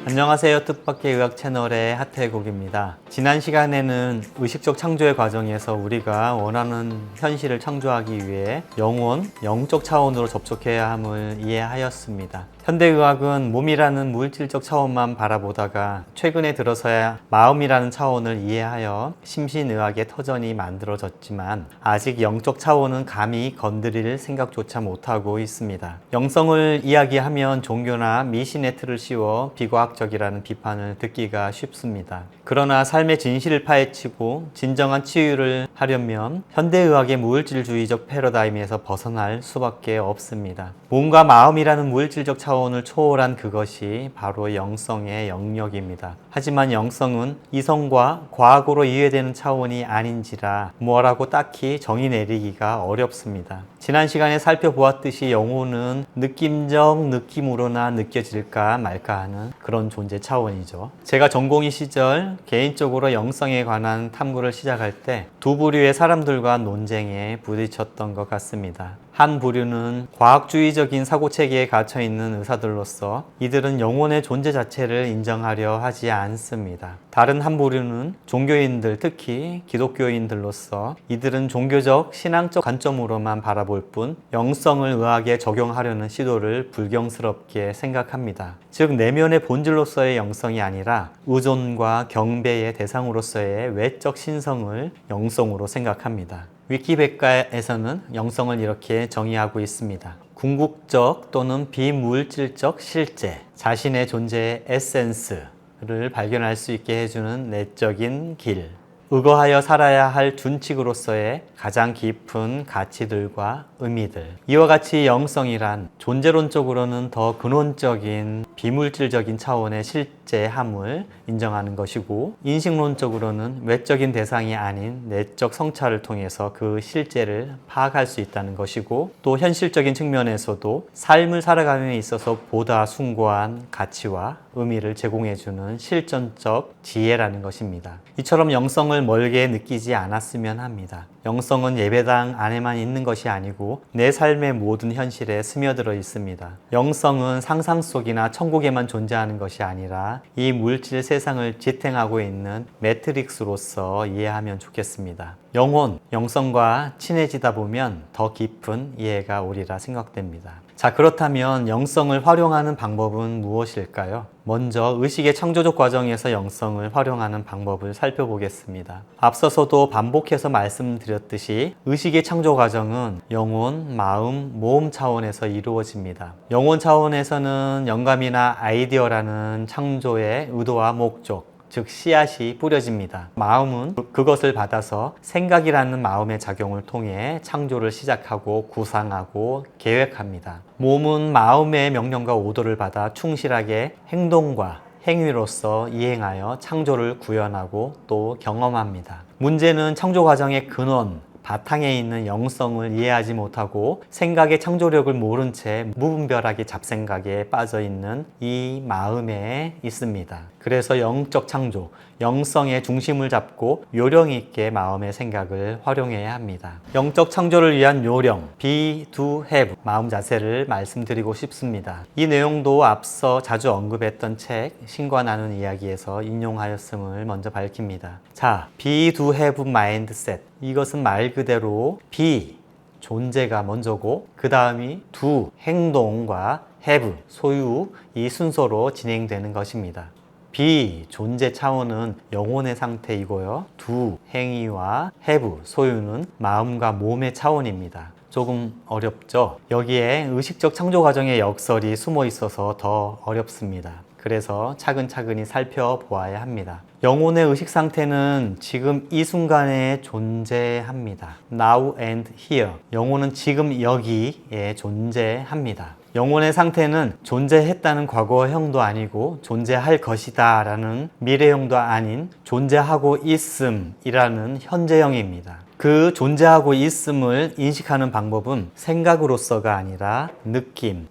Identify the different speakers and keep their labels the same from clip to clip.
Speaker 1: 안녕하세요. 뜻밖의 의학 채널의 하태국입니다. 지난 시간에는 의식적 창조의 과정에서 우리가 원하는 현실을 창조하기 위해 영혼, 영적 차원으로 접촉해야 함을 이해하였습니다. 현대의학은 몸이라는 물질적 차원만 바라보다가 최근에 들어서야 마음이라는 차원을 이해하여 심신의학의 터전이 만들어졌지만 아직 영적 차원은 감히 건드릴 생각조차 못하고 있습니다. 영성을 이야기하면 종교나 미신의 틀을 씌워 비과학적이라는 비판을 듣기가 쉽습니다. 그러나 삶의 진실을 파헤치고 진정한 치유를 하려면 현대의학의 물질주의적 패러다임에서 벗어날 수밖에 없습니다. 몸과 마음이라는 물질적 차원을 초월한 그것이 바로 영성의 영역입니다. 하지만 영성은 이성과 과학으로 이해되는 차원이 아닌지라 뭐라고 딱히 정의 내리기가 어렵습니다. 지난 시간에 살펴보았듯이 영혼은 느낌적 느낌으로나 느껴질까 말까 하는 그런 존재 차원이죠. 제가 전공의 시절 개인적으로 영성에 관한 탐구를 시작할 때 두 부류의 사람들과 논쟁에 부딪혔던 것 같습니다. 한 부류는 과학주의적인 사고체계에 갇혀있는 의사들로서 이들은 영혼의 존재 자체를 인정하려 하지 않습니다. 다른 한 부류는 종교인들, 특히 기독교인들로서 이들은 종교적, 신앙적 관점으로만 바라볼 뿐 영성을 의학에 적용하려는 시도를 불경스럽게 생각합니다. 즉 내면의 본질로서의 영성이 아니라 의존과 경배의 대상으로서의 외적 신성을 영성으로 생각합니다. 위키백과에서는 영성을 이렇게 정의하고 있습니다. 궁극적 또는 비물질적 실제, 자신의 존재의 에센스를 발견할 수 있게 해주는 내적인 길, 의거하여 살아야 할 준칙으로서의 가장 깊은 가치들과 의미들. 이와 같이 영성이란 존재론적으로는 더 근원적인 비물질적인 차원의 실제함을 인정하는 것이고, 인식론적으로는 외적인 대상이 아닌 내적 성찰을 통해서 그 실제를 파악할 수 있다는 것이고, 또 현실적인 측면에서도 삶을 살아감에 있어서 보다 숭고한 가치와 의미를 제공해주는 실전적 지혜라는 것입니다. 이처럼 영성을 멀게 느끼지 않았으면 합니다. 영성은 예배당 안에만 있는 것이 아니고 내 삶의 모든 현실에 스며들어 있습니다. 영성은 상상 속이나 천국에만 존재하는 것이 아니라 이 물질 세상을 지탱하고 있는 매트릭스로서 이해하면 좋겠습니다. 영혼, 영성과 친해지다 보면 더 깊은 이해가 오리라 생각됩니다. 자, 그렇다면 영성을 활용하는 방법은 무엇일까요? 먼저 의식의 창조적 과정에서 영성을 활용하는 방법을 살펴보겠습니다. 앞서서도 반복해서 말씀드렸듯이 의식의 창조 과정은 영혼, 마음, 몸 차원에서 이루어집니다. 영혼 차원에서는 영감이나 아이디어라는 창조의 의도와 목적, 즉 씨앗이 뿌려집니다. 마음은 그것을 받아서 생각이라는 마음의 작용을 통해 창조를 시작하고 구상하고 계획합니다. 몸은 마음의 명령과 오도를 받아 충실하게 행동과 행위로서 이행하여 창조를 구현하고 또 경험합니다. 문제는 창조 과정의 근원, 바탕에 있는 영성을 이해하지 못하고 생각의 창조력을 모른 채 무분별하게 잡생각에 빠져 있는 이 마음에 있습니다. 그래서 영적 창조, 영성의 중심을 잡고 요령 있게 마음의 생각을 활용해야 합니다. 영적 창조를 위한 요령, be, do, have, 마음 자세를 말씀드리고 싶습니다. 이 내용도 앞서 자주 언급했던 책 신과 나눈 이야기에서 인용하였음을 먼저 밝힙니다. 자, be, do, have mindset. 이것은 말 그대로 be, 존재가 먼저고 그 다음이 do, 행동과 have, 소유, 이 순서로 진행되는 것입니다. be, 존재 차원은 영혼의 상태이고요. do, 행위와 have, 소유는 마음과 몸의 차원입니다. 조금 어렵죠? 여기에 의식적 창조 과정의 역설이 숨어 있어서 더 어렵습니다. 그래서 차근차근히 살펴보아야 합니다. 영혼의 의식 상태는 지금 이 순간에 존재합니다. Now and here. 영혼은 지금 여기에 존재합니다. 영혼의 상태는 존재했다는 과거형도 아니고 존재할 것이다 라는 미래형도 아닌 존재하고 있음이라는 현재형입니다. 그 존재하고 있음을 인식하는 방법은 생각으로서가 아니라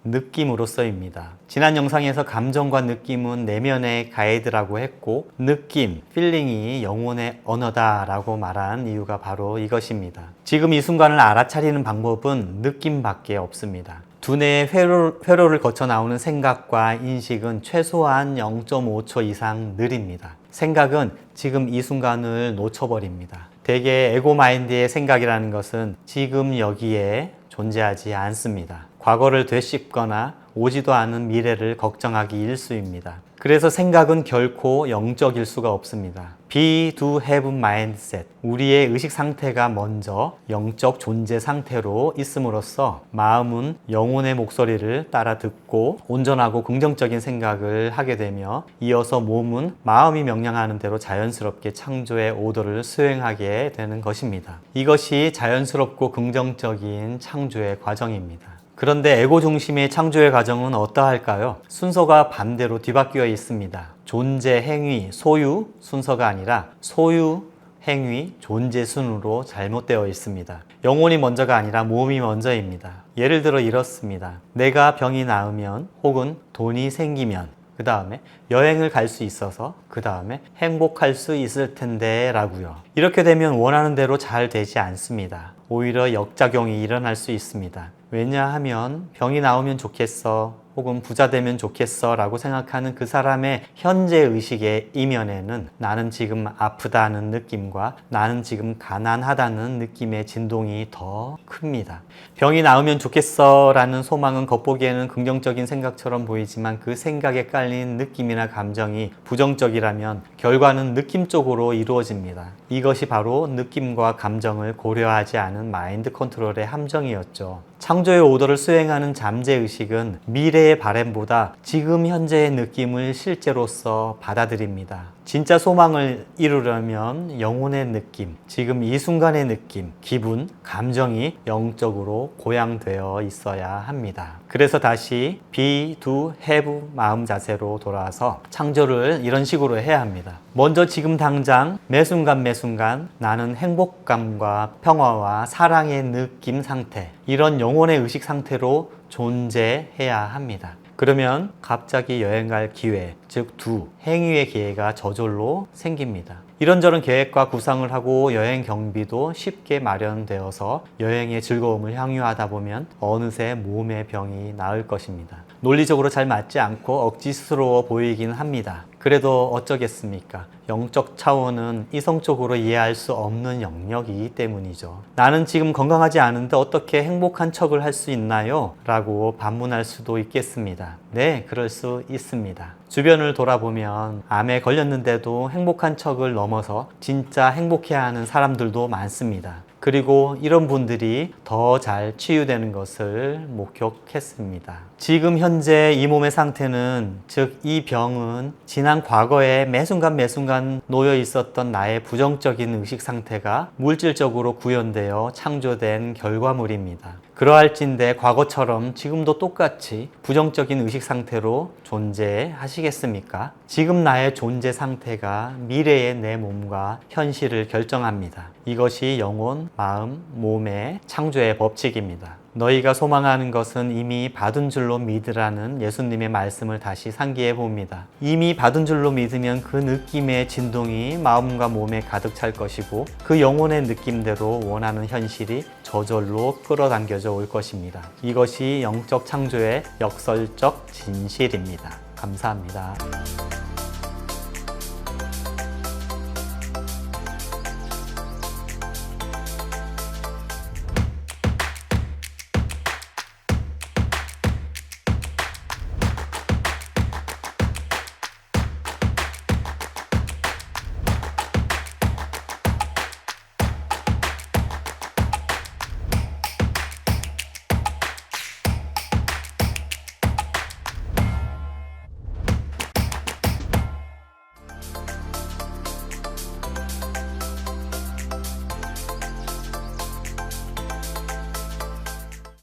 Speaker 1: 느낌으로서입니다. 지난 영상에서 감정과 느낌은 내면의 가이드라고 했고 느낌, 필링이 영혼의 언어다라고 말한 이유가 바로 이것입니다. 지금 이 순간을 알아차리는 방법은 느낌밖에 없습니다. 두뇌의 회로를 거쳐 나오는 생각과 인식은 최소한 0.5초 이상 느립니다. 생각은 지금 이 순간을 놓쳐버립니다. 대개 에고마인드의 생각이라는 것은 지금 여기에 존재하지 않습니다. 과거를 되씹거나 오지도 않은 미래를 걱정하기 일쑤입니다. 그래서 생각은 결코 영적일 수가 없습니다. Be, do, have mindset. 우리의 의식 상태가 먼저 영적 존재 상태로 있음으로써 마음은 영혼의 목소리를 따라 듣고 온전하고 긍정적인 생각을 하게 되며 이어서 몸은 마음이 명령하는 대로 자연스럽게 창조의 오더를 수행하게 되는 것입니다. 이것이 자연스럽고 긍정적인 창조의 과정입니다. 그런데 에고 중심의 창조의 과정은 어떠할까요? 순서가 반대로 뒤바뀌어 있습니다. 존재, 행위, 소유 순서가 아니라 소유, 행위, 존재 순으로 잘못되어 있습니다. 영혼이 먼저가 아니라 몸이 먼저입니다. 예를 들어 이렇습니다. 내가 병이 나으면 혹은 돈이 생기면 그 다음에 여행을 갈 수 있어서 그 다음에 행복할 수 있을 텐데 라고요. 이렇게 되면 원하는 대로 잘 되지 않습니다. 오히려 역작용이 일어날 수 있습니다. 왜냐하면 병이 나오면 좋겠어 혹은 부자 되면 좋겠어 라고 생각하는 그 사람의 현재 의식의 이면에는 나는 지금 아프다는 느낌과 나는 지금 가난하다는 느낌의 진동이 더 큽니다. 병이 나으면 좋겠어 라는 소망은 겉보기에는 긍정적인 생각처럼 보이지만 그 생각에 깔린 느낌이나 감정이 부정적이라면 결과는 느낌 쪽으로 이루어집니다. 이것이 바로 느낌과 감정을 고려하지 않은 마인드 컨트롤의 함정이었죠. 창조의 오더를 수행하는 잠재의식은 미래의 바램보다 지금 현재의 느낌을 실제로서 받아들입니다. 진짜 소망을 이루려면 영혼의 느낌, 지금 이 순간의 느낌, 기분, 감정이 영적으로 고양되어 있어야 합니다. 그래서 다시 be, do, have 마음 자세로 돌아와서 창조를 이런 식으로 해야 합니다. 먼저 지금 당장 매 순간 나는 행복감과 평화와 사랑의 느낌 상태, 이런 영혼의 의식 상태로 존재해야 합니다. 그러면 갑자기 여행 갈 기회, 즉 do, 행위의 기회가 저절로 생깁니다. 이런저런 계획과 구상을 하고 여행 경비도 쉽게 마련되어서 여행의 즐거움을 향유하다 보면 어느새 몸의 병이 나을 것입니다. 논리적으로 잘 맞지 않고 억지스러워 보이긴 합니다. 그래도 어쩌겠습니까? 영적 차원은 이성적으로 이해할 수 없는 영역이기 때문이죠. 나는 지금 건강하지 않은데 어떻게 행복한 척을 할 수 있나요? 라고 반문할 수도 있겠습니다. 네, 그럴 수 있습니다. 주변을 돌아보면 암에 걸렸는데도 행복한 척을 넘어서 진짜 행복해하는 사람들도 많습니다. 그리고 이런 분들이 더 잘 치유되는 것을 목격했습니다. 지금 현재 이 몸의 상태는, 즉 이 병은 지난 과거에 매 순간 놓여 있었던 나의 부정적인 의식 상태가 물질적으로 구현되어 창조된 결과물입니다. 그러할진대 과거처럼 지금도 똑같이 부정적인 의식 상태로 존재하시겠습니까? 지금 나의 존재 상태가 미래의 내 몸과 현실을 결정합니다. 이것이 영혼, 마음, 몸의 창조의 법칙입니다. 너희가 소망하는 것은 이미 받은 줄로 믿으라는 예수님의 말씀을 다시 상기해 봅니다. 이미 받은 줄로 믿으면 그 느낌의 진동이 마음과 몸에 가득 찰 것이고 그 영혼의 느낌대로 원하는 현실이 저절로 끌어당겨져 올 것입니다. 이것이 영적 창조의 역설적 진실입니다. 감사합니다.